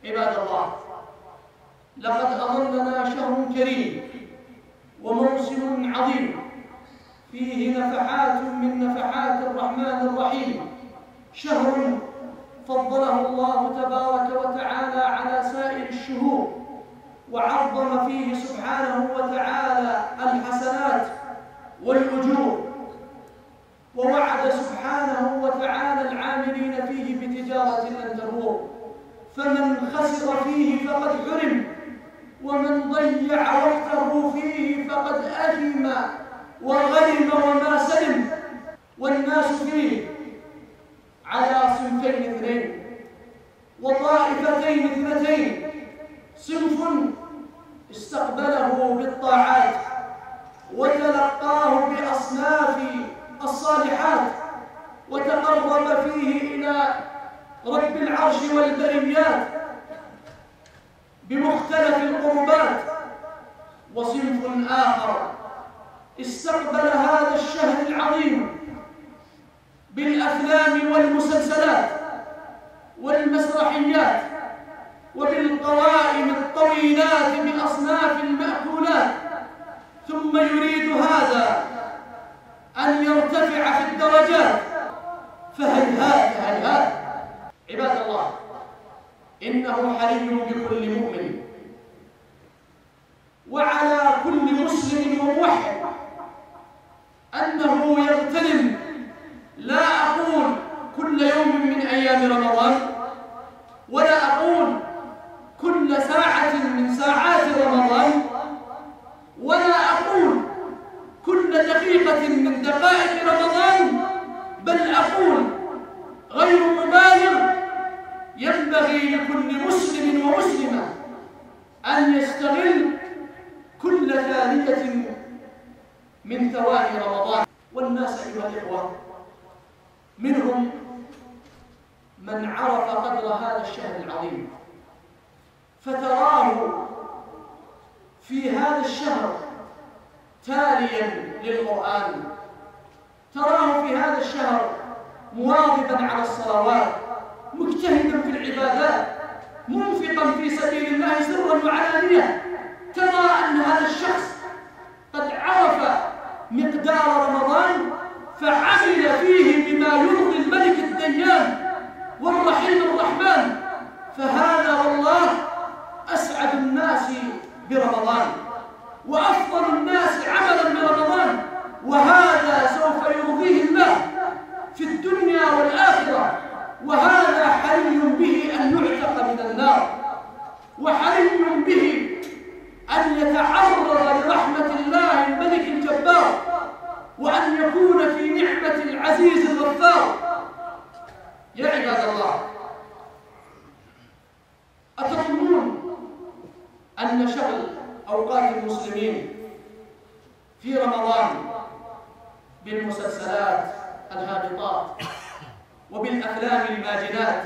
عباد الله، لقد أظلنا شهر كريم وموسم عظيم فيه نفحات من نفحات الرحمن الرحيم، شهر فضله الله تبارك وتعالى على سائر الشهور، وعظم فيه سبحانه وتعالى الحسنات والأجور، ووعد سبحانه وتعالى العاملين فيه بتجارة لن تبور، فمن خسر فيه فقد حرم، ومن ضيع وقته فيه فقد أثم وغرم وما سلم. والناس فيه على صنفين اثنين وطائفتين اثنتين، صنف استقبله بالطاعات وتلقاه بأصناف الصالحات وتقرب فيه إلى رب العرش والبريات بمختلف القربات، وصنف آخر استقبل هذا الشهر العظيم بالأفلام والمسلسلات والمسرحيات وبالقوائم الطويلات بأصناف المأكولات، ثم يريد هذا أن يرتفع في الدرجات، فهيهات هيهات. عباد الله، إنه حري بكل مؤمن وعلى كل مسلم وموحد أنه يغتنم، لا أقول كل يوم من أيام رمضان، ولا أقول كل ساعة من ساعات رمضان، ولا أقول كل دقيقة من دقائق رمضان، بل أقول غير مبالغ، ينبغي لكل مسلم ومسلمة أن يستغل كل ثانية من ثواني رمضان. والناس أيها الإخوة منهم من عرف قدر هذا الشهر العظيم، فتراه في هذا الشهر تاليا للقرآن، تراه في هذا الشهر مواظبا على الصلوات، مجتهدا في العبادات، منفقا في سبيل الله سرا وعلانية. ترى أن هذا الشخص قد عرف مقدار رمضان فعمل فيه بما يرضي الملك الديان والرحيم الرحمن، فهذا والله أسعد الناس برمضان وأفضل الناس عملا برمضان، وهذا سوف يرضيه الله في الدنيا والآخرة، وهذا حري به أن يعتق من النار، وحري به أن يتعرض لرحمة الله الملك الجبار، وأن يكون في نعمة العزيز الغفار. يا عباد الله، أتظنون أن شغل أوقات المسلمين في رمضان بالمسلسلات الهابطات وبالأفلام الماجنات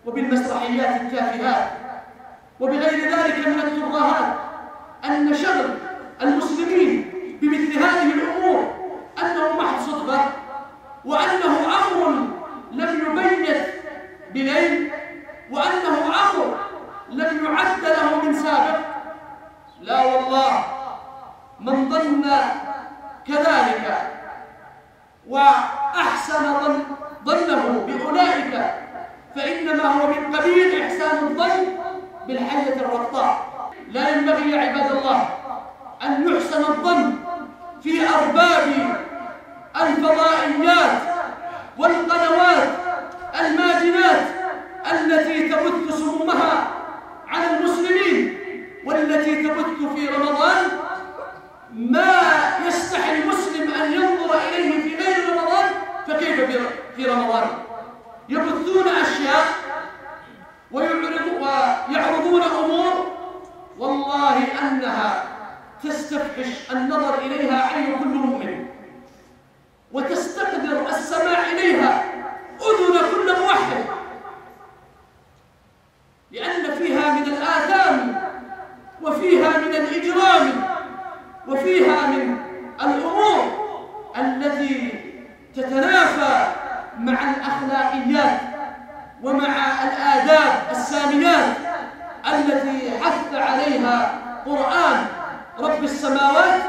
وبالمسرحيات التافهات وبغير ذلك من الترهات، أن شغل المسلمين بمثل هذه الأمور أنه محض صدفة، وأنه أمر لم يبيت بليل، وأنه أمر لم يعد له من سابق؟ لا والله، من ظن كذلك وأحسن ظنه بأولئك فإنما هو من قبيل إحسان الظن بالحية الرقطاء. لا ينبغي يا عباد الله أن يحسن الظن في أرباب الفضائيات والقنوات الماجنات التي تبث سمومها على المسلمين، والتي تبث في رمضان ما يستحي المسلم أن ينظر إليه في غير رمضان، فكيف في رمضان؟ يبثون أشياء ويعرضون أمور والله أنها تستفحش النظر إليها عين كل مؤمن، وتستقدر السماع إليها أذن كل موحد، لأن فيها من الآثام وفيها من الإجرام وفيها من الأمور التي تتنافى مع الأخلاقيات ومع الآداب الساميات قرآن رب السماوات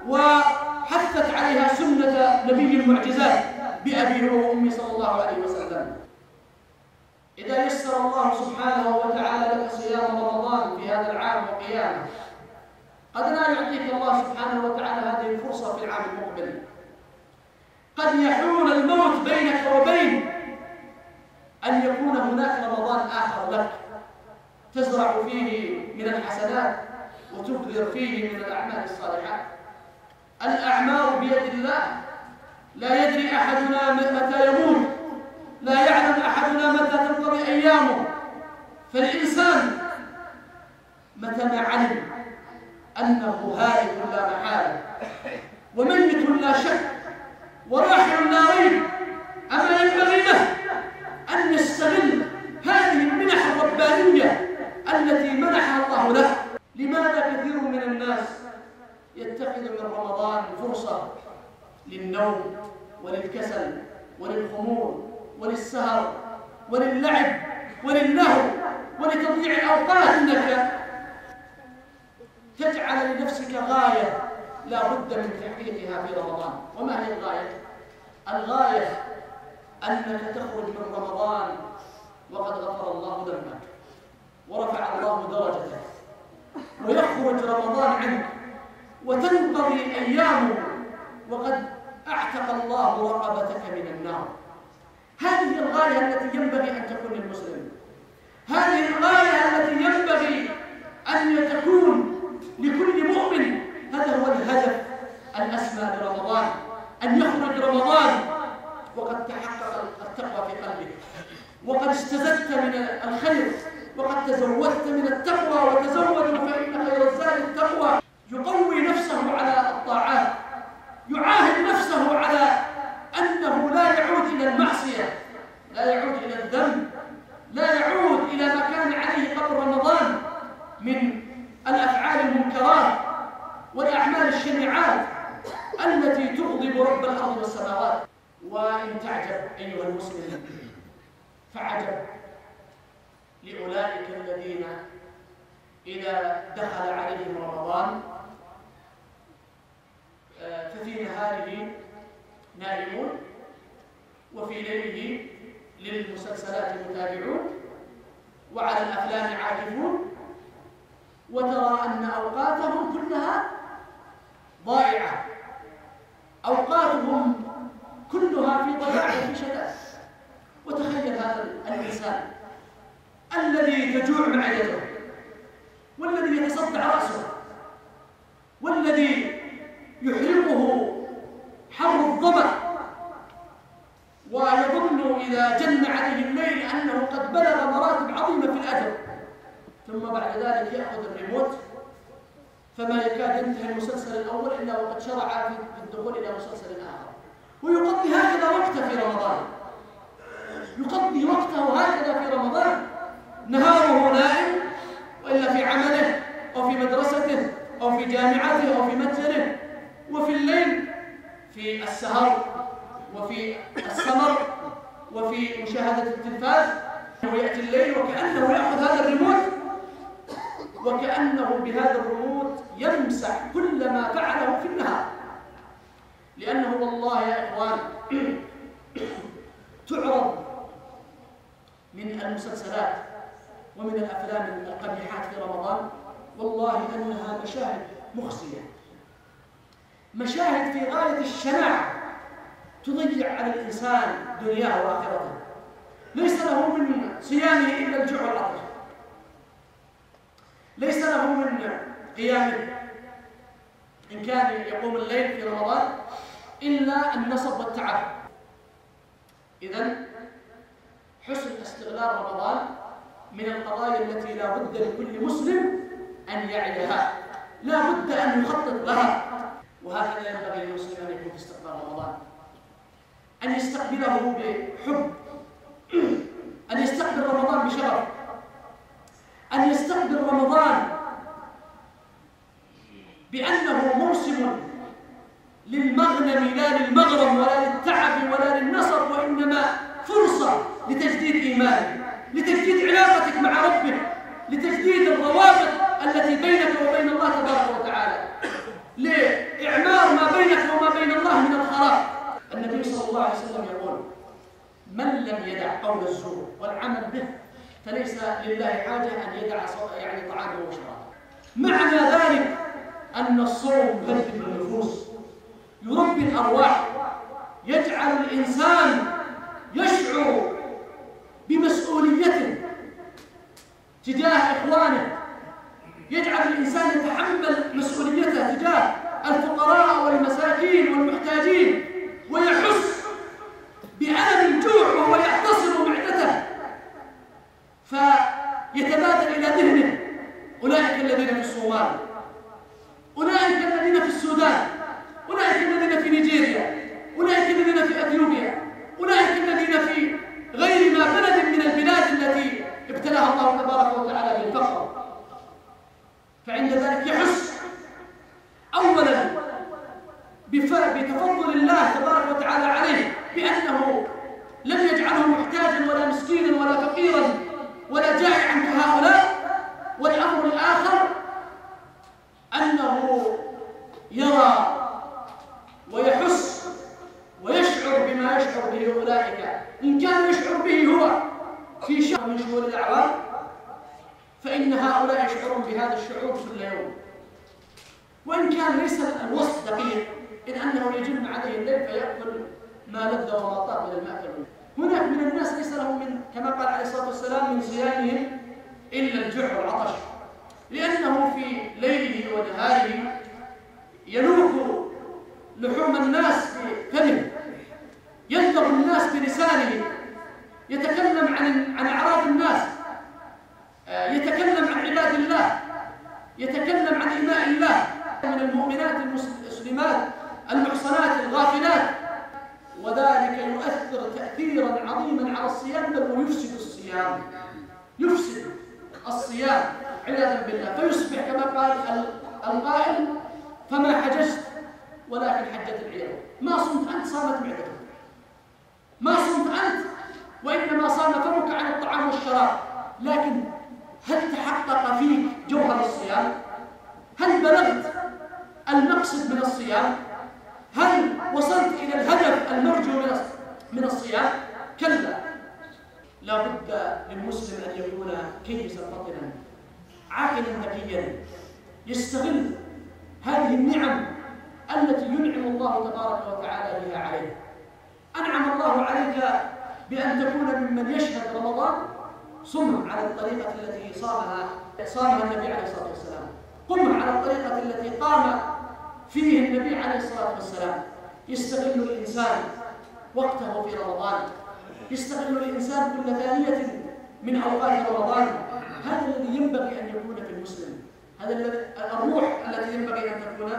وحثت عليها سنة نبي المعجزات بأبيه وأمي صلى الله عليه وسلم. إذا يسر الله سبحانه وتعالى لك صيام رمضان في هذا العام وقيامه، قد لا يعطيك الله سبحانه وتعالى هذه الفرصة في العام المقبل. قد يحول الموت بينك وبين أن يكون هناك رمضان آخر لك تزرع فيه من الحسنات وتبذر فيه من الأعمال الصالحات. الأعمار بيد الله، لا يدري أحدنا متى يموت، لا يعلم أحدنا متى تنقضي أيامه. فالإنسان متى ما علم أنه هالك لا محالة وميت لا شك وراحل لا ريب، أما ينبغي له أن يستغل هذه المنح الربانية التي منحها الله له. لماذا كثير من الناس يتخذ من رمضان فرصة للنوم وللكسل وللخمول وللسهر وللعب وللهو ولتضييع الأوقات؟ إنك تجعل لنفسك غاية لا بد من تحقيقها في رمضان. وما هي الغاية؟ الغاية أنك تخرج من رمضان وقد غفر الله ذنبك ورفع الله درجتك، ويخرج رمضان عنك وتنقضي أيامه وقد أعتق الله رقبتك من النار. هذه الغاية التي ينبغي أن تكون للمسلم، هذه الغاية التي ينبغي أن تكون لكل مؤمن. هذا هو الهدف الأسمى لرمضان، أن يخرج رمضان وقد تحقق التقوى في قلبك، وقد استزدت من الخير، وقد تزودت من التقوى. وتزودوا فإن خير الزاد التقوى. يقوي نفسه على الطاعات، يعاهد نفسه على أنه لا يعود إلى المعصية، لا يعود إلى الذنب، لا يعود إلى ما كان عليه قبل رمضان من الأفعال المنكرات والأعمال الشنيعات التي تغضب رب الأرض والسماوات. وإن تعجب أيها المسلم فعجب لأولئك الذين إذا دخل عليهم رمضان ففي نهاره نائمون وفي ليله للمسلسلات متابعون وعلى الأفلام عاكفون، وترى أن أوقاتهم كلها ضائعة، أوقاتهم كلها في ضياع وفي شتات. وتخيل هذا الإنسان الذي تجوع معدته، والذي يتصدع رأسه، والذي يحرقه حر الظمأ، ويظن إذا جن عليه الليل أنه قد بلغ مراتب عظيمة في الأجر، ثم بعد ذلك يأخذ الريموت فما يكاد ينتهي المسلسل الأول إلا وقد شرع في الدخول إلى مسلسل آخر، ويقضي هكذا وقته في رمضان، يقضي وقته هكذا في رمضان. نهاره نائم وإلا في عمله أو في مدرسته أو في جامعته أو في متجره، وفي الليل في السهر وفي السمر وفي مشاهدة التلفاز. ويأتي الليل وكأنه يأخذ هذا الريموت، وكأنه بهذا الريموت يمسح كل ما فعله في النهار. لأنه والله يا إخوان تعرض من المسلسلات ومن الأفلام القبيحات في رمضان والله أنها مشاهد مخزية، مشاهد في غاية الشناعة تضيع على الإنسان دنياه وآخرته. ليس له من صيامه إلا الجوع والعطش، ليس له من قيامه إن كان يقوم الليل في رمضان إلا النصب والتعب. إذن حسن استغلال رمضان من القضايا التي لا بد لكل مسلم أن يعيها، لا بد أن يخطط لها. وهكذا ينبغي للمسلم أن يكون في استقبال رمضان، أن يستقبله بحب، أن يستقبل رمضان بشغف، أن يستقبل رمضان بأنه موسم للمغنم لا للمغرم ولا للتعب ولا للنصب، وإنما فرصة لتجديد إيمانك، لتجديد علاقتك مع ربك، لتجديد الروابط التي بينك وبين ليس لله حاجة أن يدع يعني طعامه وشرابه. معنى ذلك أن الصوم يهذب النفوس، يربي الأرواح، يجعل الإنسان يشعر بمسؤوليته تجاه إخوانه، يجعل الإنسان يتحمل مسؤوليته تجاه الفقراء والمساكين والمحتاجين، ويحس بألم الجوع وهو يعتصر معدته، فيتبادر إلى ذهنه أولئك الذين في الصومال، أولئك الذين في السودان، أولئك الذين في نيجيريا، أولئك الذين في أثيوبيا، أولئك الذين في غير ما بلد من البلاد التي ابتلاها الله تبارك وتعالى بالفقر. فعند ذلك يحس أولا بتفضل الله تبارك وتعالى عليه بأنه لم يجعله محتاجا ولا مسكينا ولا فقيرا ولا جائعا كهؤلاء. والأمر الآخر أنه يرى ويحس ويشعر بما يشعر به أولئك، إن كان يشعر به هو في شهر من شهور الأعوام، فإن هؤلاء يشعرون بهذا الشعور كل يوم، وإن كان ليس الوصف دقيق، إن أنه يجن عليه الليل فيأكل ما لذ وما طاب من المأكل. هناك من الناس ليس لهم من كما قال عليه الصلاة والسلام من صيامهم إلا الجوع والعطش، لأنه في ليله ونهاره يلوك لحوم الناس بفمه، يلدغ الناس بلسانه، يتكلم عن أعراض الناس، يتكلم عن عباد الله، يتكلم عن إماء الله من المؤمنات المسلمات المحصنات الغافلات، وذلك يؤثر تأثيرا عظيما على الصيام، بل ويفسد الصيام، يفسد الصيام عياذا بالله، فيصبح كما قال القائل فما حججت ولكن حجت العيال. ما صمت أنت صامت معدتك، ما صمت أنت وإنما صام فمك عن الطعام والشراب. لكن هل تحقق فيك جوهر الصيام؟ هل بلغت المقصد من الصيام؟ هل وصلت إلى الهدف المرجو من الصيام؟ كلا، لا بد للمسلم أن يكون كيسا فطنا عاقلا ذكيا، يستغل هذه النعم التي ينعم الله تبارك وتعالى بها عليه. أنعم الله عليك بأن تكون ممن يشهد رمضان، صم على الطريقة التي صامها النبي عليه الصلاة والسلام، قم على الطريقة التي قام فيه النبي عليه الصلاة والسلام. يستغل الإنسان وقته في رمضان، يستغل الإنسان كل ثانية من أوقات رمضان. هذا الذي ينبغي أن يكون في المسلم، هذا الروح التي ينبغي أن تكون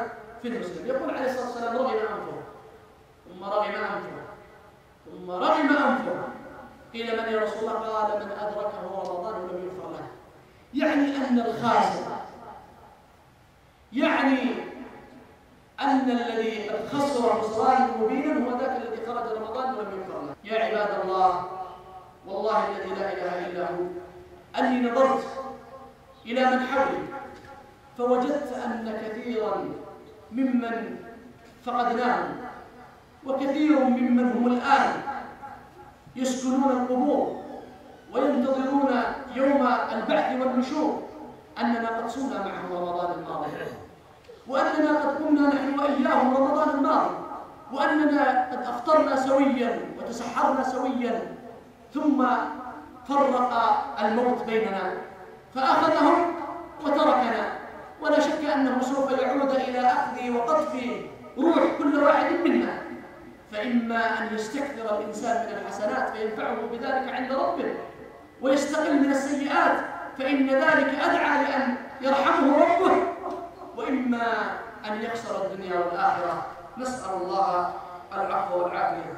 في المسلم. يقول عليه الصلاة والسلام رغم أنفه ثم رغم أنفه ثم رغم أنفه. قيل من يا رسول الله؟ قال من أدركه رمضان ولم يغفر له. يعني أن الخاسر، يعني أن الذي خسر خسرانا مبينا هو ذاك الذي خرج رمضان ولم يغفر له. يا عباد الله، والله الذي لا إله إلا هو، أني نظرت إلى من حولي فوجدت أن كثيرا ممن فقدناهم وكثير ممن هم الآن يسكنون القبور وينتظرون يوم البعث والنشور أننا قد صمنا معهم رمضان الماضي، وأننا قد قمنا نحن وإياهم رمضان الماضي، وأننا قد أفطرنا سويا وتسحرنا سويا، ثم فرق الموت بيننا فأخذهم وتركنا. ولا شك أنه سوف يعود إلى أخذ وقطف روح كل واحد منا، فإما أن يستكثر الإنسان من الحسنات فينفعه بذلك عند ربه، ويستقل من السيئات فإن ذلك أدعى لأن يرحمه ربه، وإما أن يخسر الدنيا والآخرة. نسأل الله العفو والعافية.